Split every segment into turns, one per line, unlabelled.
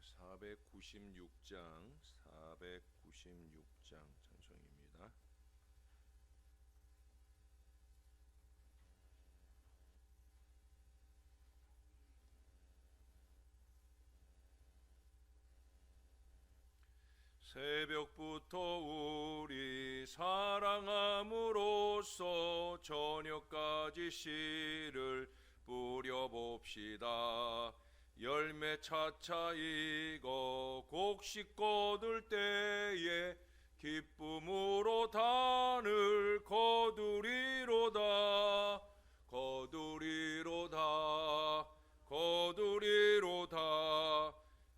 496장 찬송입니다. 새벽부터 우리 사랑함으로써 저녁까지 씨를 뿌려봅시다. 열매 차차 익어 곡식 거둘 때에 기쁨으로 단을 거두리로다.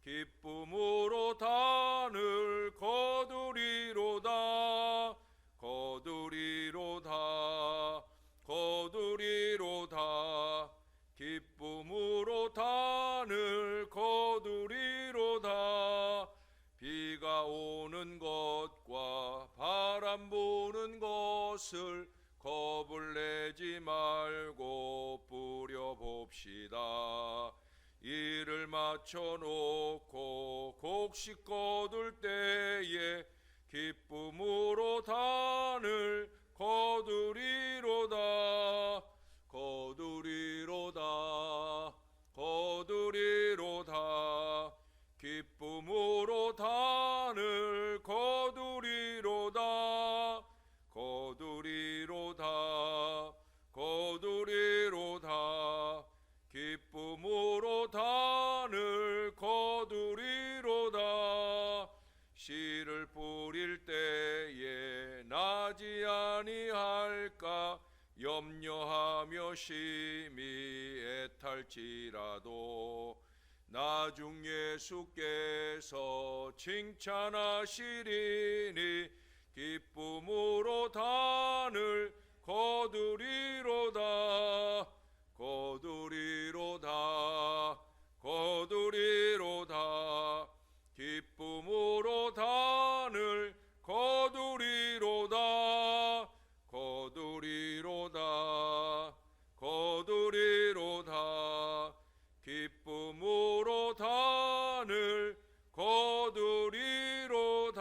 기쁨으로 단을 거두리로다. 기쁨으로 단을 거두리로다. 비가 오는 것과 바람 부는 것을 겁을 내지 말고 뿌려봅시다. 이를 맞춰놓고 곡식 거둘 때에 기쁨으로 단을 거두리로다. 기쁨으로 단을 거두리로다. 기쁨으로 단을 거두리로다. 씨를 뿌릴 때에 나지 아니할까 염려하며 심히 애탈지라도 나중 예수께서 칭찬하시리니 기쁨으로 단을 거두리로다. 기쁨으로 단을 거두리로다. 기쁨으로 단을 거두리로다.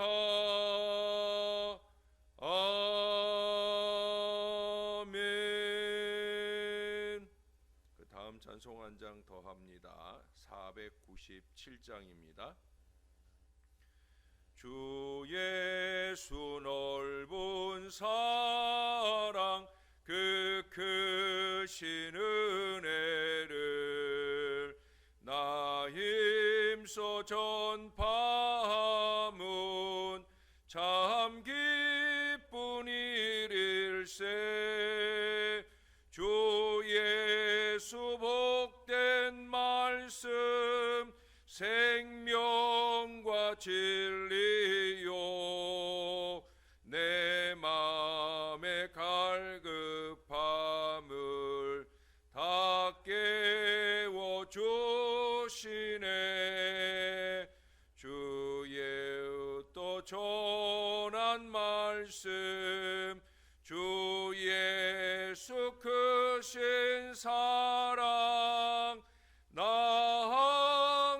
아멘. 그 다음 찬송 한 장 더 합니다. 497장입니다. 주 예수 넓은 사랑 그 크신 은혜를 나 힘써 전파하문 참 기쁜 일일세. 주 예수 복된 말씀 생명과 진리요 내 맘의 갈급함을 다 깨워주시네. 주의 또 전한 말씀 주 예수 크신 사랑 나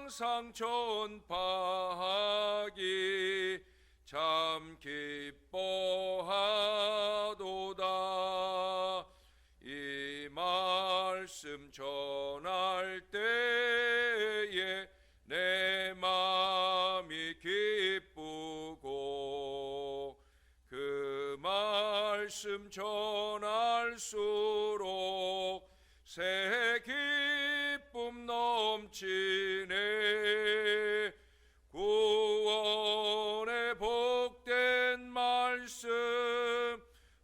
항상 전파하기 참 기뻐하도다. 이 말씀 전할 때에 내 마음이 기쁘고 그 말씀 전할수록 새 기쁨 넘치네. 구원의 복된 말씀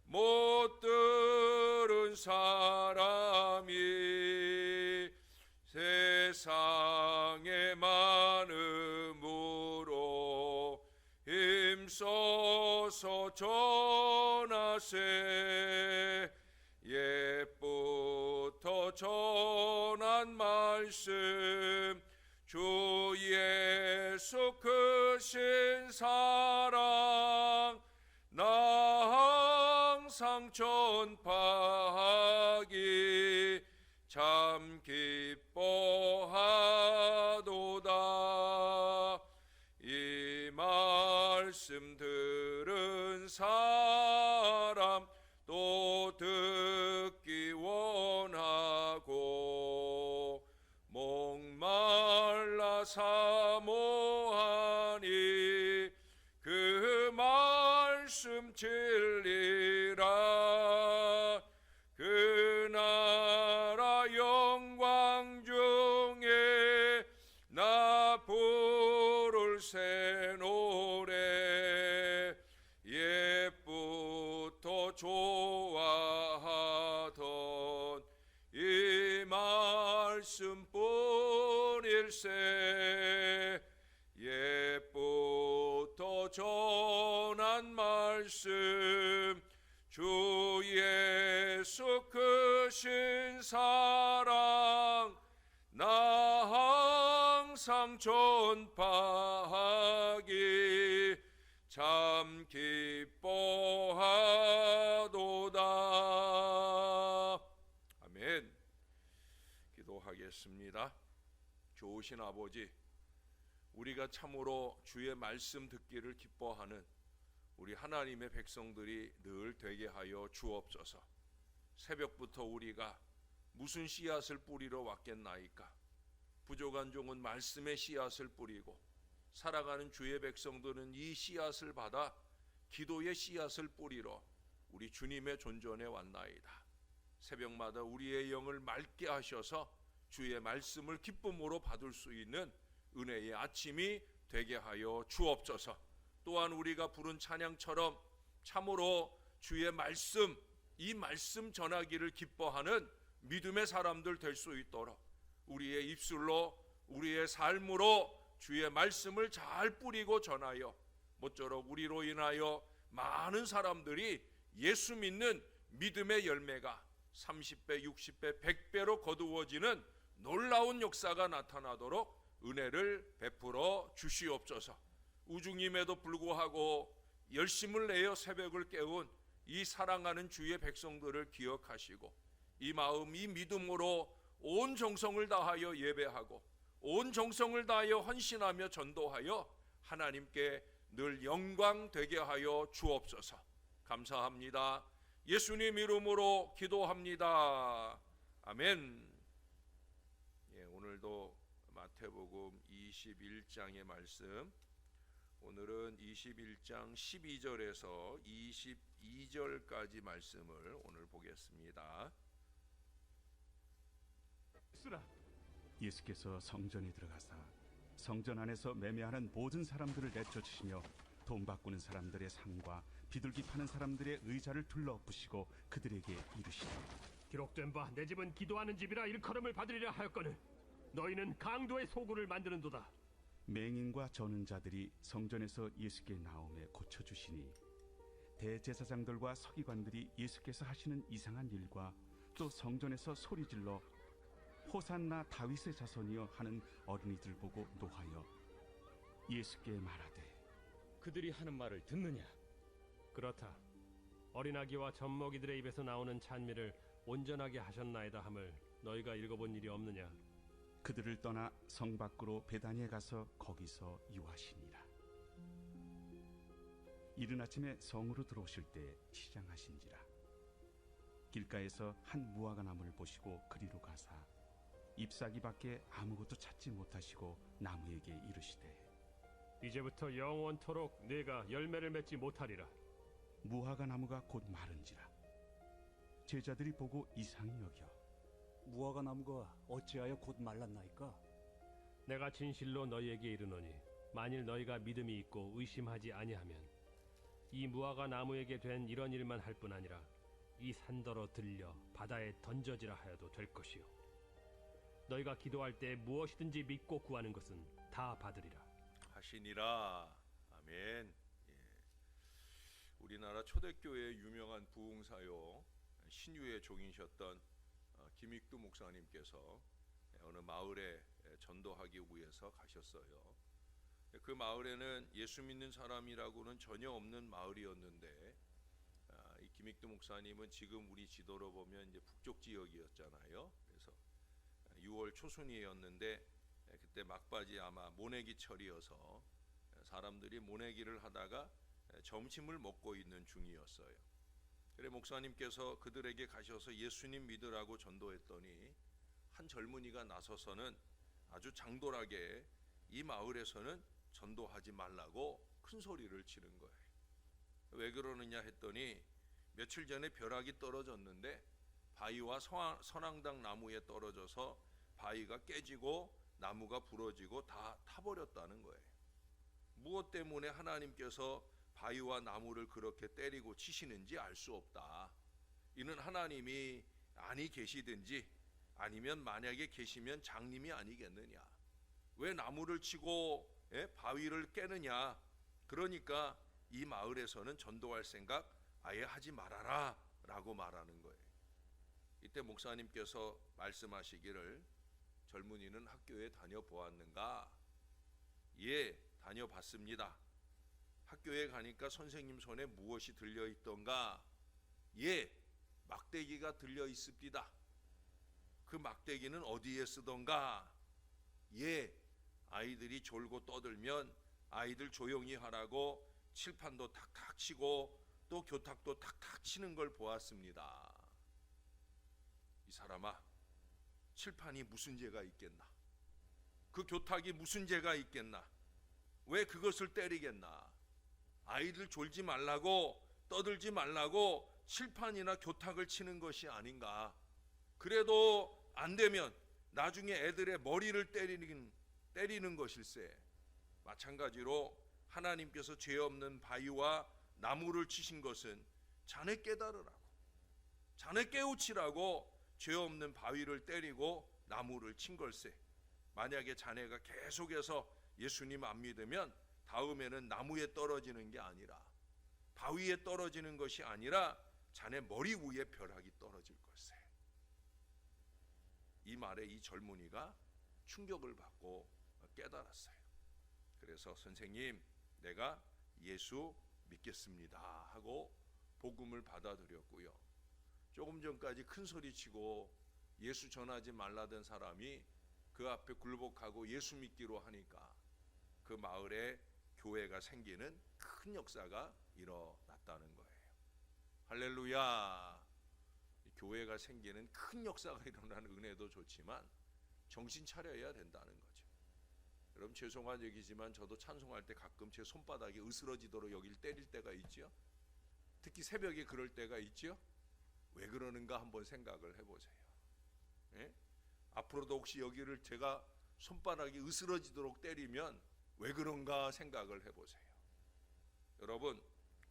못 들은 사람이 세상에 많음으로 힘써서 전하세. 옛부터 전한 말씀 주 예수 크신 사랑 나 항상 전파하기 참 기뻐하도다. 말씀 들은 사람 또 듣기 원하고 목말라 사모하니 그 말씀 진리라. 그 나라 영광 중에 나 부를 새 노래 옛부터 좋아하던 이 말씀뿐일세. 옛부터 전한 말씀 주 예수 크신 사랑 나 항상 전파하기 참 기뻐하도다. 아멘. 기도하겠습니다. 좋으신 아버지, 우리가 참으로 주의 말씀 듣기를 기뻐하는 우리 하나님의 백성들이 늘 되게 하여 주옵소서. 새벽부터 우리가 무슨 씨앗을 뿌리러 왔겠나이까? 부족한 종은 말씀의 씨앗을 뿌리고 살아가는 주의 백성들은 이 씨앗을 받아 기도의 씨앗을 뿌리러 우리 주님의 존전에 왔나이다. 새벽마다 우리의 영을 맑게 하셔서 주의 말씀을 기쁨으로 받을 수 있는 은혜의 아침이 되게 하여 주옵소서. 또한 우리가 부른 찬양처럼 참으로 주의 말씀, 이 말씀 전하기를 기뻐하는 믿음의 사람들 될 수 있도록 우리의 입술로 우리의 삶으로 주의 말씀을 잘 뿌리고 전하여 모쪼록 우리로 인하여 많은 사람들이 예수 믿는 믿음의 열매가 30배, 60배, 100배로 거두어지는 놀라운 역사가 나타나도록 은혜를 베풀어 주시옵소서. 우중임에도 불구하고 열심을 내어 새벽을 깨운 이 사랑하는 주의 백성들을 기억하시고 이 마음, 이 믿음으로 온 정성을 다하여 예배하고 온 정성을 다하여 헌신하며 전도하여 하나님께 늘 영광 되게 하여 주옵소서. 감사합니다. 예수님 이름으로 기도합니다. 아멘. 오늘도 마태복음 21장의 말씀, 오늘은 21장 12절에서 22절까지 말씀을 오늘 보겠습니다.
예수께서 성전에 들어가사 성전 안에서 매매하는 모든 사람들을 내쫓으시며 돈 바꾸는 사람들의 상과 비둘기 파는 사람들의 의자를 둘러부시고 그들에게 이르시되,
기록된 바 내 집은 기도하는 집이라 일컬음을 받으리라 하였거늘 너희는 강도의 소굴을 만드는도다.
맹인과 저는 자들이 성전에서 예수께 나오매 고쳐주시니 대제사장들과 서기관들이 예수께서 하시는 이상한 일과 또 성전에서 소리질러 호산나 다윗의 자손이여 하는 어린이들 보고 노하여 예수께 말하되,
그들이 하는 말을 듣느냐?
그렇다. 어린아기와 젖먹이들의 입에서 나오는 찬미를 온전하게 하셨나이다 함을 너희가 읽어본 일이 없느냐?
그들을 떠나 성 밖으로 베다니에 가서 거기서 유하시니라. 이른 아침에 성으로 들어오실 때 시장하신지라. 길가에서 한 무화과 나무를 보시고 그리로 가사 잎사귀 밖에 아무것도 찾지 못하시고 나무에게 이르시되,
이제부터 영원토록 네가 열매를 맺지 못하리라.
무화과 나무가 곧 마른지라. 제자들이 보고 이상히 여겨
무화과 나무가 어찌하여 곧 말랐나이까?
내가 진실로 너희에게 이르노니 만일 너희가 믿음이 있고 의심하지 아니하면 이 무화과 나무에게 된 이런 일만 할 뿐 아니라 이 산더러 들려 바다에 던져지라 하여도 될 것이요 너희가 기도할 때 무엇이든지 믿고 구하는 것은 다 받으리라
하시니라. 아멘. 우리나라 초대교회의 유명한 부흥사요 신유의 종이셨던 김익두 목사님께서 어느 마을에 전도하기 위해서 가셨어요. 그 마을에는 예수 믿는 사람이라고는 전혀 없는 마을이었는데 이 김익두 목사님은 지금 우리 지도로 보면 이제 북쪽 지역이었잖아요. 그래서 6월 초순이었는데 그때 막바지 아마 모내기철이어서 사람들이 모내기를 하다가 점심을 먹고 있는 중이었어요. 그래 목사님께서 그들에게 가셔서 예수님 믿으라고 전도했더니 한 젊은이가 나서서는 아주 장돌하게 이 마을에서는 전도하지 말라고 큰 소리를 치는 거예요. 왜 그러느냐 했더니 며칠 전에 벼락이 떨어졌는데 바위와 선앙당 나무에 떨어져서 바위가 깨지고 나무가 부러지고 다 타버렸다는 거예요. 무엇 때문에 하나님께서 바위와 나무를 그렇게 때리고 치시는지 알 수 없다. 이는 하나님이 아니 계시든지 아니면 만약에 계시면 장님이 아니겠느냐. 왜 나무를 치고 바위를 깨느냐. 그러니까 이 마을에서는 전도할 생각 아예 하지 말아라 라고 말하는 거예요. 이때 목사님께서 말씀하시기를 젊은이는 학교에 다녀보았는가? 예, 다녀봤습니다. 학교에 가니까 선생님 손에 무엇이 들려 있던가? 예, 막대기가 들려 있습니다. 그 막대기는 어디에 쓰던가? 예, 아이들이 졸고 떠들면 아이들 조용히 하라고 칠판도 탁탁 치고 또 교탁도 탁탁 치는 걸 보았습니다. 이 사람아, 칠판이 무슨 죄가 있겠나? 그 교탁이 무슨 죄가 있겠나? 왜 그것을 때리겠나? 아이들 졸지 말라고 떠들지 말라고 칠판이나 교탁을 치는 것이 아닌가? 그래도 안 되면 나중에 애들의 머리를 때리는 것일세. 마찬가지로 하나님께서 죄 없는 바위와 나무를 치신 것은 자네 깨달으라고, 자네 깨우치라고 죄 없는 바위를 때리고 나무를 친 걸세. 만약에 자네가 계속해서 예수님 안 믿으면 다음에는 나무에 떨어지는 게 아니라 바위에 떨어지는 것이 아니라 자네 머리 위에 벼락이 떨어질 걸세. 이 말에 이 젊은이가 충격을 받고 깨달았어요. 그래서 선생님, 내가 예수 믿겠습니다 하고 복음을 받아들였고요. 조금 전까지 큰 소리치고 예수 전하지 말라던 사람이 그 앞에 굴복하고 예수 믿기로 하니까 그 마을에 교회가 생기는 큰 역사가 일어났다는 거예요. 할렐루야. 교회가 생기는 큰 역사가 일어나는 은혜도 좋지만 정신 차려야 된다는 거죠. 여러분, 죄송한 얘기지만 저도 찬송할 때 가끔 제 손바닥이 으스러지도록 여길 때릴 때가 있죠. 특히 새벽에 그럴 때가 있죠. 왜 그러는가 한번 생각을 해보세요. 예? 앞으로도 혹시 여기를 제가 손바닥이 으스러지도록 때리면 왜 그런가 생각을 해보세요. 여러분,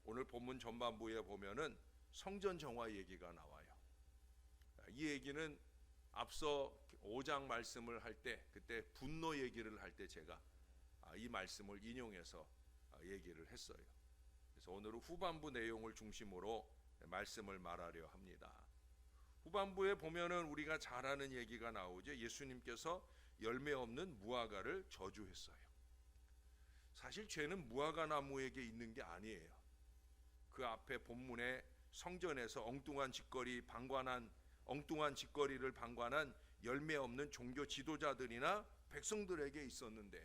오늘 본문 전반부에 보면은 성전 정화 얘기가 나와요. 이 얘기는 앞서 5장 말씀을 할 때, 그때 분노 얘기를 할 때 제가 이 말씀을 인용해서 얘기를 했어요. 그래서 오늘은 후반부 내용을 중심으로 말씀을 말하려 합니다. 후반부에 보면은 우리가 잘 아는 얘기가 나오죠. 예수님께서 열매 없는 무화과를 저주했어요. 사실 죄는 무화과 나무에게 있는 게 아니에요. 그 앞에 본문에 성전에서 엉뚱한 짓거리를 방관한 열매 없는 종교 지도자들이나 백성들에게 있었는데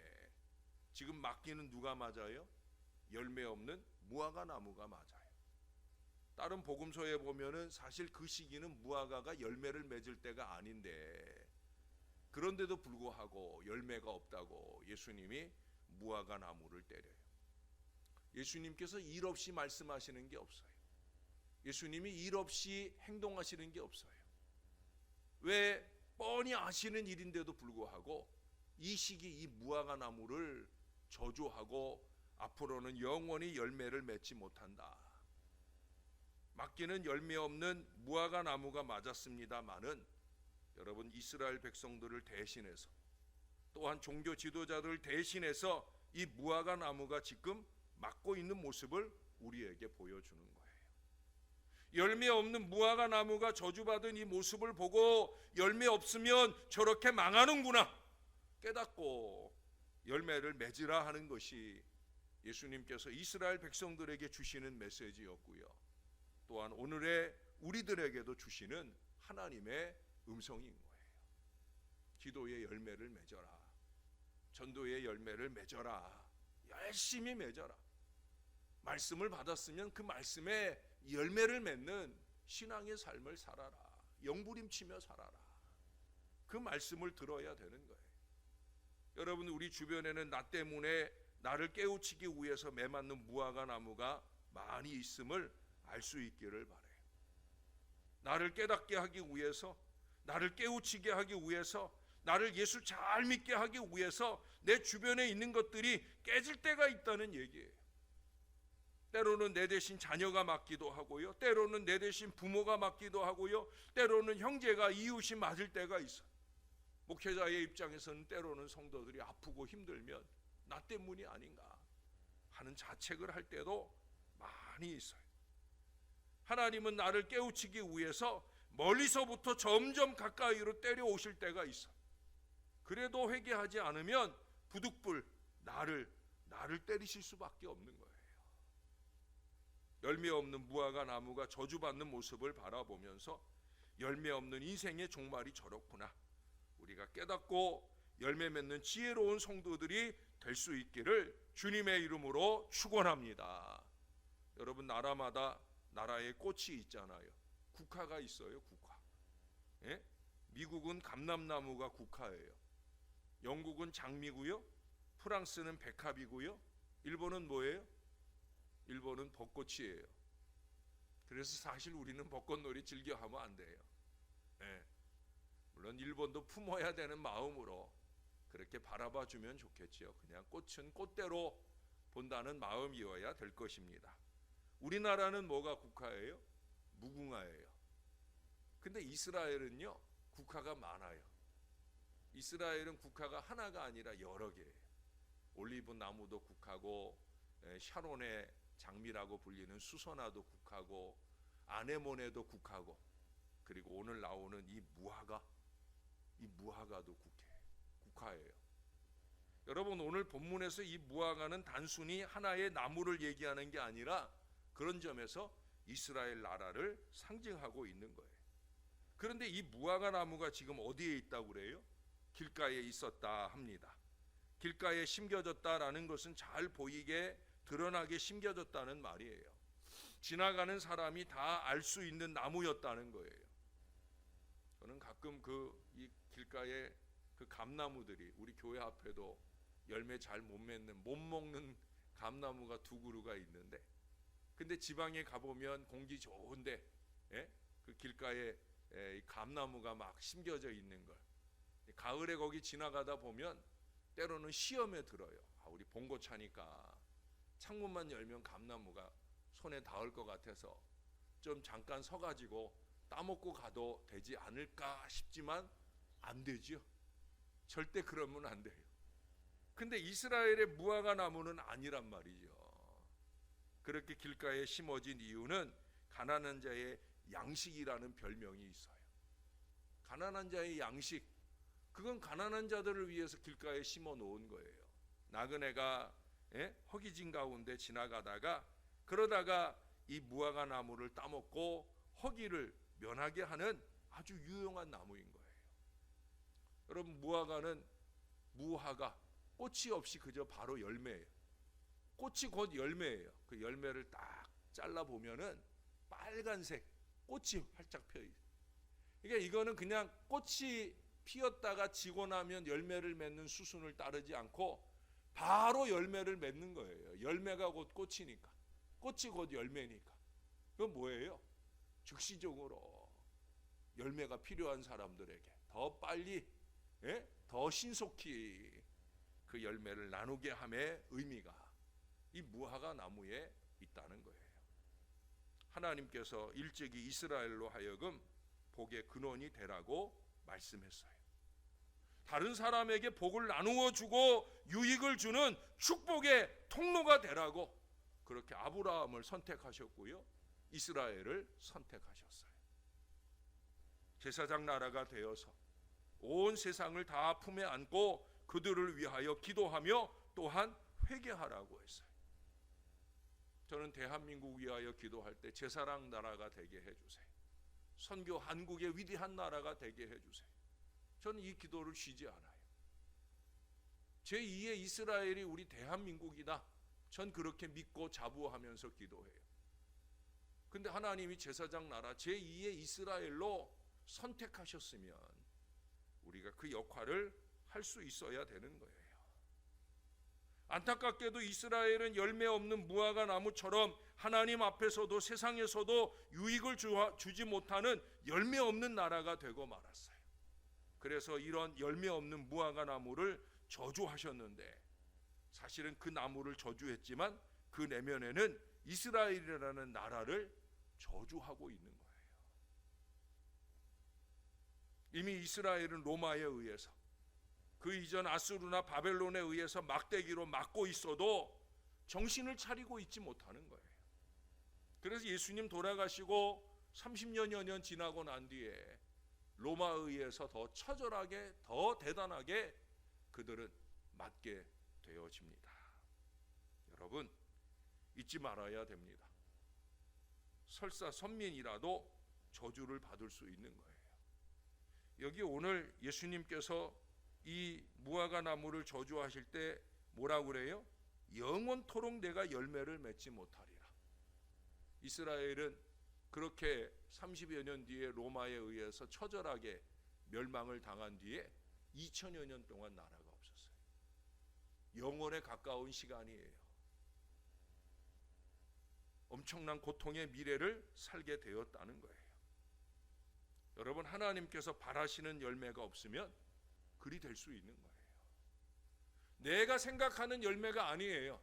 지금 맡기는 누가 맞아요? 열매 없는 무화과 나무가 맞아요. 다른 복음서에 보면은 사실 그 시기는 무화과가 열매를 맺을 때가 아닌데 그런데도 불구하고 열매가 없다고 예수님이 무화과 나무를 때려요. 예수님께서 일 없이 말씀하시는 게 없어요. 예수님이 일 없이 행동하시는 게 없어요. 왜 뻔히 아시는 일인데도 불구하고 이 시기 이 무화과 나무를 저주하고 앞으로는 영원히 열매를 맺지 못한다. 맡기는 열매 없는 무화과 나무가 맞았습니다마는 여러분, 이스라엘 백성들을 대신해서 또한 종교 지도자들을 대신해서 이 무화과 나무가 지금 맡고 있는 모습을 우리에게 보여주는 거예요. 열매 없는 무화과 나무가 저주받은 이 모습을 보고 열매 없으면 저렇게 망하는구나 깨닫고 열매를 맺으라 하는 것이 예수님께서 이스라엘 백성들에게 주시는 메시지였고요. 또한 오늘의 우리들에게도 주시는 하나님의 음성인 거예요. 기도의 열매를 맺어라. 전도의 열매를 맺어라. 열심히 맺어라. 말씀을 받았으면 그 말씀에 열매를 맺는 신앙의 삶을 살아라. 영부림치며 살아라. 그 말씀을 들어야 되는 거예요. 여러분, 우리 주변에는 나 때문에 나를 깨우치기 위해서 매맞는 무화과 나무가 많이 있음을 알 수 있기를 바라요. 나를 깨닫게 하기 위해서, 나를 깨우치게 하기 위해서, 나를 예수 잘 믿게 하기 위해서 내 주변에 있는 것들이 깨질 때가 있다는 얘기예요. 때로는 내 대신 자녀가 맞기도 하고요, 때로는 내 대신 부모가 맞기도 하고요, 때로는 형제가 이웃이 맞을 때가 있어요. 목회자의 입장에서는 때로는 성도들이 아프고 힘들면 나 때문이 아닌가 하는 자책을 할 때도 많이 있어요. 하나님은 나를 깨우치기 위해서 멀리서부터 점점 가까이로 때려오실 때가 있어. 그래도 회개하지 않으면 부득불 나를 때리실 수밖에 없는 거예요. 열매 없는 무화과 나무가 저주받는 모습을 바라보면서 열매 없는 인생의 종말이 저렇구나, 우리가 깨닫고 열매 맺는 지혜로운 성도들이 될 수 있기를 주님의 이름으로 축원합니다. 여러분, 나라마다 나라의 꽃이 있잖아요. 국화가 있어요. 국화. 예? 미국은 감람나무가 국화예요. 영국은 장미고요, 프랑스는 백합이고요, 일본은 뭐예요? 일본은 벚꽃이에요. 그래서 사실 우리는 벚꽃놀이 즐겨하면 안 돼요. 예. 물론 일본도 품어야 되는 마음으로 그렇게 바라봐 주면 좋겠죠. 그냥 꽃은 꽃대로 본다는 마음이어야 될 것입니다. 우리나라는 뭐가 국화예요? 무궁화예요. 근데 이스라엘은요, 국화가 많아요. 이스라엘은 국화가 하나가 아니라 여러 개예요. 올리브 나무도 국화고, 샤론의 장미라고 불리는 수선화도 국화고, 아네모네도 국화고, 그리고 오늘 나오는 이 무화과도 국화예요. 여러분, 오늘 본문에서 이 무화과는 단순히 하나의 나무를 얘기하는 게 아니라 그런 점에서 이스라엘 나라를 상징하고 있는 거예요. 그런데 이 무화과 나무가 지금 어디에 있다고 그래요? 길가에 있었다 합니다. 길가에 심겨졌다라는 것은 잘 보이게 드러나게 심겨졌다는 말이에요. 지나가는 사람이 다 알 수 있는 나무였다는 거예요. 저는 가끔 이 길가에 그 감나무들이, 우리 교회 앞에도 열매 잘 못 먹는 감나무가 두 그루가 있는데, 근데 지방에 가보면 공기 좋은데, 그 길가에 감나무가 막 심겨져 있는 걸, 가을에 거기 지나가다 보면 때로는 시험에 들어요. 우리 봉고 차니까 창문만 열면 감나무가 손에 닿을 것 같아서 좀 잠깐 서가지고 따먹고 가도 되지 않을까 싶지만 안 되죠. 절대 그러면 안 돼요. 근데 이스라엘의 무화과 나무는 아니란 말이죠. 그렇게 길가에 심어진 이유는 가난한 자의 양식이라는 별명이 있어요. 가난한 자의 양식, 그건 가난한 자들을 위해서 길가에 심어 놓은 거예요. 나그네가 허기진 가운데 지나가다가, 그러다가 이 무화과 나무를 따먹고 허기를 면하게 하는 아주 유용한 나무인 거예요. 여러분, 무화과 꽃이 없이 그저 바로 열매예요. 꽃이 곧 열매예요. 그 열매를 딱 잘라 보면은 빨간색 꽃이 활짝 펴 있어요. 그러니까 이거는 그냥 꽃이 피었다가 지고 나면 열매를 맺는 수순을 따르지 않고 바로 열매를 맺는 거예요. 열매가 곧 꽃이니까, 꽃이 곧 열매니까. 그건 뭐예요? 즉시적으로 열매가 필요한 사람들에게 더 빨리, 더 신속히 그 열매를 나누게 함의 의미가 이 무화과 나무에 있다는 거예요. 하나님께서 일찍이 이스라엘로 하여금 복의 근원이 되라고 말씀했어요. 다른 사람에게 복을 나누어 주고 유익을 주는 축복의 통로가 되라고 그렇게 아브라함을 선택하셨고요, 이스라엘을 선택하셨어요. 제사장 나라가 되어서 온 세상을 다 품에 안고 그들을 위하여 기도하며 또한 회개하라고 했어요. 저는 대한민국 위하여 기도할 때 제사장 나라가 되게 해주세요. 선교 한국의 위대한 나라가 되게 해주세요. 저는 이 기도를 쉬지 않아요. 제2의 이스라엘이 우리 대한민국이다. 전 그렇게 믿고 자부하면서 기도해요. 근데 하나님이 제사장 나라 제2의 이스라엘로 선택하셨으면 우리가 그 역할을 할 수 있어야 되는 거예요. 안타깝게도 이스라엘은 열매 없는 무화과 나무처럼 하나님 앞에서도 세상에서도 유익을 주지 못하는 열매 없는 나라가 되고 말았어요. 그래서 이런 열매 없는 무화과 나무를 저주하셨는데, 사실은 그 나무를 저주했지만 그 내면에는 이스라엘이라는 나라를 저주하고 있는 거예요. 이미 이스라엘은 로마에 의해서, 그 이전 아수르나 바벨론에 의해서 막대기로 막고 있어도 정신을 차리고 있지 못하는 거예요. 그래서 예수님 돌아가시고 30년여 년 지나고 난 뒤에 로마에 의해서 더 처절하게, 더 대단하게 그들은 맞게 되어집니다. 여러분, 잊지 말아야 됩니다. 설사 선민이라도 저주를 받을 수 있는 거예요. 여기 오늘 예수님께서 이 무화과 나무를 저주하실 때 뭐라고 그래요? 영원토록 내가 열매를 맺지 못하리라. 이스라엘은 그렇게 30여 년 뒤에 로마에 의해서 처절하게 멸망을 당한 뒤에 2000여 년 동안 나라가 없었어요. 영원에 가까운 시간이에요. 엄청난 고통의 미래를 살게 되었다는 거예요. 여러분, 하나님께서 바라시는 열매가 없으면 그리 될 수 있는 거예요. 내가 생각하는 열매가 아니에요.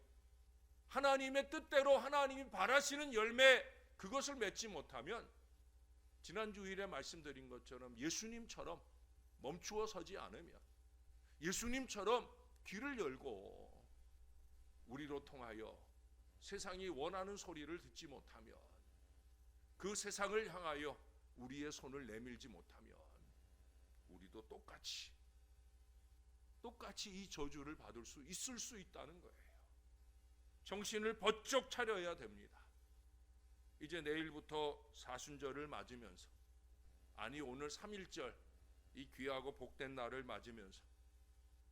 하나님의 뜻대로 하나님이 바라시는 열매, 그것을 맺지 못하면 지난 주일에 말씀드린 것처럼 예수님처럼 멈추어 서지 않으면, 예수님처럼 귀를 열고 우리로 통하여 세상이 원하는 소리를 듣지 못하면, 그 세상을 향하여 우리의 손을 내밀지 못하면 우리도 똑같이 이 저주를 받을 수 있을 수 있다는 거예요. 정신을 번쩍 차려야 됩니다. 이제 내일부터 사순절을 맞으면서, 아니 오늘 3.1절 이 귀하고 복된 날을 맞으면서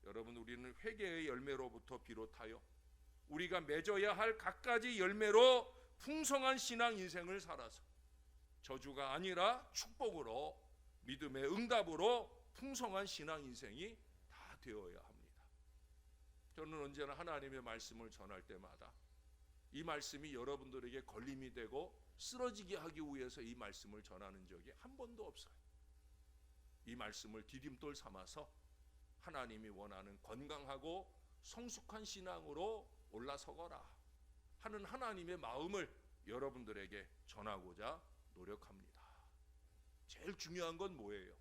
여러분, 우리는 회개의 열매로부터 비롯하여 우리가 맺어야 할 갖가지 열매로 풍성한 신앙 인생을 살아서 저주가 아니라 축복으로, 믿음의 응답으로 풍성한 신앙 인생이 다 되어야 합니다. 저는 언제나 하나님의 말씀을 전할 때마다 이 말씀이 여러분들에게 걸림이 되고 쓰러지게 하기 위해서 이 말씀을 전하는 적이 한 번도 없어요. 이 말씀을 디딤돌 삼아서 하나님이 원하는 건강하고 성숙한 신앙으로 올라서거라 하는 하나님의 마음을 여러분들에게 전하고자 노력합니다. 제일 중요한 건 뭐예요?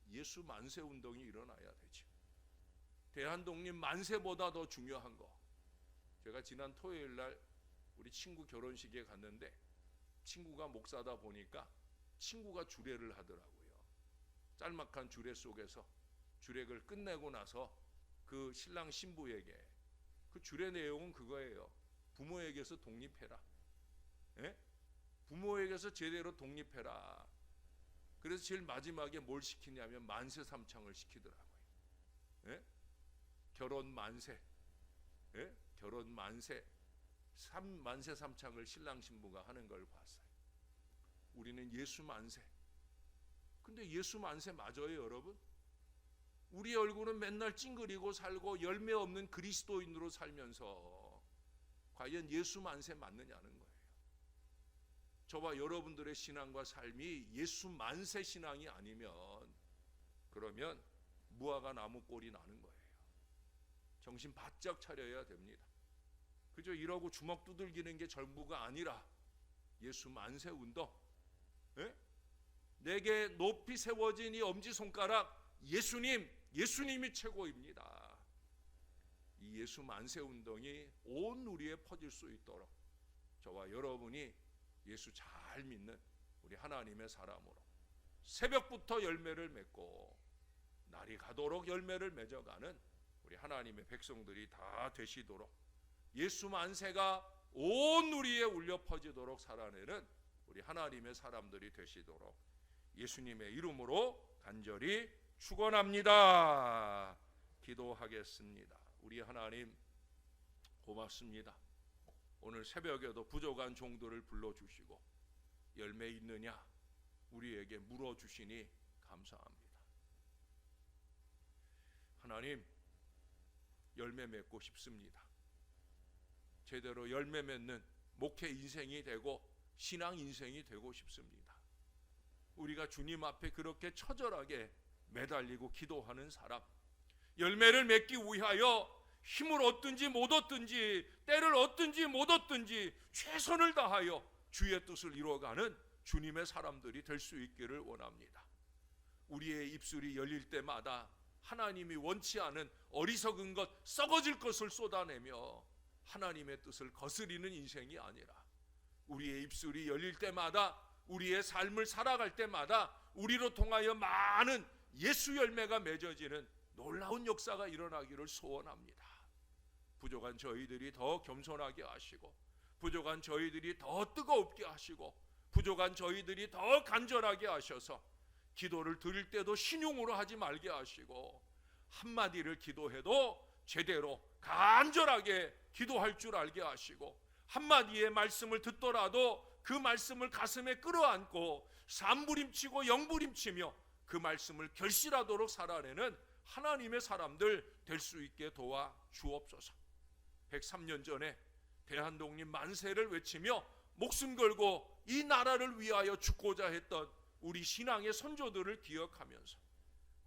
예수 만세 운동이 일어나야 되죠. 대한독립 만세보다 더 중요한 거, 제가 지난 토요일 날 우리 친구 결혼식에 갔는데 친구가 목사다 보니까 친구가 주례를 하더라고요. 짤막한 주례 속에서 주례를 끝내고 나서 그 신랑 신부에게, 그 주례 내용은 그거예요. 부모에게서 독립해라. 예? 부모에게서 제대로 독립해라. 그래서 제일 마지막에 뭘 시키냐면 만세 삼창을 시키더라고요. 예? 결혼 만세, 예? 결혼 만세, 만세 삼창을 신랑 신부가 하는 걸 봤어요. 우리는 예수 만세. 근데 예수 만세 맞아요, 여러분? 우리 얼굴은 맨날 찡그리고 살고 열매 없는 그리스도인으로 살면서 과연 예수 만세 맞느냐는 거예요. 저와 여러분들의 신앙과 삶이 예수 만세 신앙이 아니면, 그러면 무화과 나무 꼴이 나는 거예요. 정신 바짝 차려야 됩니다. 그저 이러고 주먹 두들기는 게 전부가 아니라 예수 만세 운동. 예? 내게 높이 세워진 이 엄지손가락, 예수님이 최고입니다. 이 예수 만세 운동이 온 누리에 퍼질 수 있도록 저와 여러분이 예수 잘 믿는 우리 하나님의 사람으로 새벽부터 열매를 맺고 날이 가도록 열매를 맺어가는 우리 하나님의 백성들이 다 되시도록, 예수 만세가 온 누리에 울려 퍼지도록 살아내는 우리 하나님의 사람들이 되시도록 예수님의 이름으로 간절히 축원합니다. 기도하겠습니다. 우리 하나님 고맙습니다. 오늘 새벽에도 부족한 종들을 불러주시고 열매 있느냐 우리에게 물어주시니 감사합니다. 하나님, 열매 맺고 싶습니다. 제대로 열매 맺는 목회 인생이 되고 신앙 인생이 되고 싶습니다. 우리가 주님 앞에 그렇게 처절하게 매달리고 기도하는 사람, 열매를 맺기 위하여 힘을 얻든지 못 얻든지 때를 얻든지 못 얻든지 최선을 다하여 주의 뜻을 이루어가는 주님의 사람들이 될 수 있기를 원합니다. 우리의 입술이 열릴 때마다 하나님이 원치 않은 어리석은 것, 썩어질 것을 쏟아내며 하나님의 뜻을 거스리는 인생이 아니라 우리의 입술이 열릴 때마다 우리의 삶을 살아갈 때마다 우리로 통하여 많은 예수 열매가 맺어지는 놀라운 역사가 일어나기를 소원합니다. 부족한 저희들이 더 겸손하게 하시고 부족한 저희들이 더 뜨겁게 하시고 부족한 저희들이 더 간절하게 하셔서 기도를 드릴 때도 신용으로 하지 말게 하시고 한마디를 기도해도 제대로 간절하게 기도할 줄 알게 하시고 한마디의 말씀을 듣더라도 그 말씀을 가슴에 끌어안고 산부림치고 영부림치며 그 말씀을 결실하도록 살아내는 하나님의 사람들 될 수 있게 도와 주옵소서. 103년 전에 대한독립 만세를 외치며 목숨 걸고 이 나라를 위하여 죽고자 했던 우리 신앙의 선조들을 기억하면서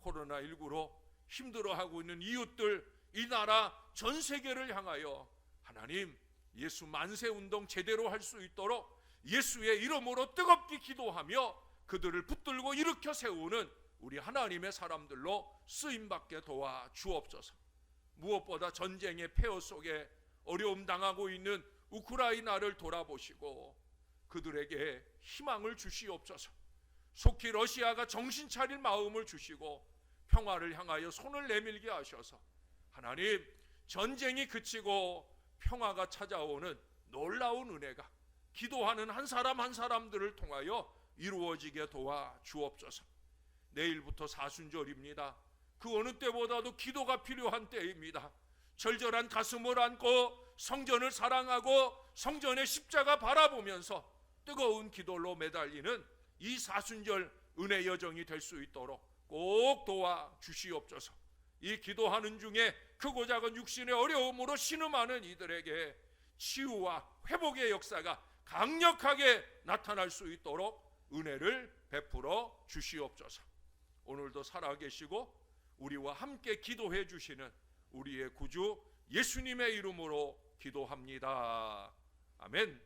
코로나19로 힘들어하고 있는 이웃들, 이 나라 전 세계를 향하여 하나님 예수 만세운동 제대로 할 수 있도록 예수의 이름으로 뜨겁게 기도하며 그들을 붙들고 일으켜 세우는 우리 하나님의 사람들로 쓰임받게 도와 주옵소서. 무엇보다 전쟁의 폐허 속에 어려움 당하고 있는 우크라이나를 돌아보시고 그들에게 희망을 주시옵소서. 속히 러시아가 정신 차릴 마음을 주시고 평화를 향하여 손을 내밀게 하셔서 하나님 전쟁이 그치고 평화가 찾아오는 놀라운 은혜가 기도하는 한 사람 한 사람들을 통하여 이루어지게 도와 주옵소서. 내일부터 사순절입니다. 그 어느 때보다도 기도가 필요한 때입니다. 절절한 가슴을 안고 성전을 사랑하고 성전의 십자가 바라보면서 뜨거운 기도로 매달리는 이 사순절 은혜 여정이 될 수 있도록 꼭 도와 주시옵소서. 이 기도하는 중에 크고 작은 육신의 어려움으로 신음하는 이들에게 치유와 회복의 역사가 강력하게 나타날 수 있도록 은혜를 베풀어 주시옵소서. 오늘도 살아계시고 우리와 함께 기도해 주시는 우리의 구주 예수님의 이름으로 기도합니다. 아멘.